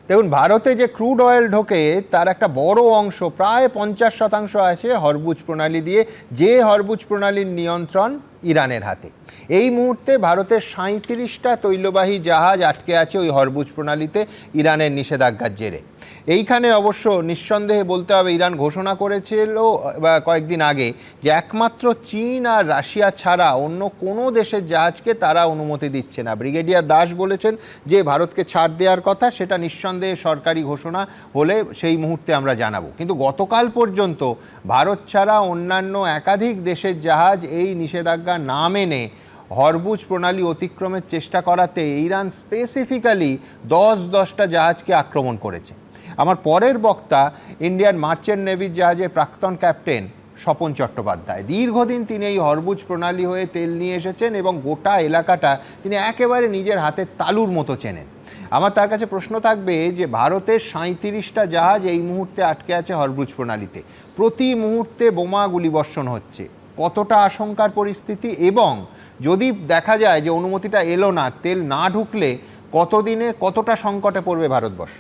দেখুন, ভারতে যে ক্রুড অয়েল ঢোকে তার একটা বড় অংশ, প্রায় 50% আছে হরমুজ প্রণালী দিয়ে, যে হরমুজ প্রণালীর নিয়ন্ত্রণ ইরানের হাতে। এই মুহূর্তে ভারতের 37টা তৈলবাহী জাহাজ আটকে আছে ওই হরমুজ প্রণালীতে ইরানের নিষেধাজ্ঞার জেরে। এইখানে অবশ্য নিঃসন্দেহে বলতে হবে, ইরান ঘোষণা করেছিল কয়েকদিন আগে যে একমাত্র চীন আর রাশিয়া ছাড়া অন্য কোনো দেশের জাহাজকে তারা অনুমতি দিচ্ছে না। ব্রিগেডিয়ার দাস বলেছেন যে ভারতকে ছাড় দেওয়ার কথা, সেটা নিঃসন্দেহে সরকারি ঘোষণা হলে সেই মুহূর্তে আমরা জানাবো। কিন্তু গতকাল পর্যন্ত ভারত ছাড়া অন্যান্য একাধিক দেশের জাহাজ এই নিষেধাজ্ঞা না মেনে হরমুজ প্রণালী অতিক্রমের চেষ্টা করাতে ইরান স্পেসিফিক্যালি 10টা জাহাজকে আক্রমণ করেছে। আমার পরের বক্তা ইন্ডিয়ান মার্চেন্ট নেভির জাহাজের প্রাক্তন ক্যাপ্টেন স্বপন চট্টোপাধ্যায়। দীর্ঘদিন তিনি এই হরমুজ প্রণালী হয়ে তেল নিয়ে এসেছেন এবং গোটা এলাকাটা তিনি একেবারে নিজের হাতের তালুর মতো চেনেন। আমার তার কাছে প্রশ্ন থাকবে যে ভারতের 37টা জাহাজ এই মুহূর্তে আটকে আছে হরমুজ প্রণালীতে, প্রতি মুহূর্তে বোমা গুলিবর্ষণ হচ্ছে, কতটা আশঙ্কার পরিস্থিতি, এবং যদি দেখা যায় যে অনুমতিটা এলো না, তেল না ঢুকলে কতদিনে কতটা সংকটে পড়বে ভারতবর্ষ?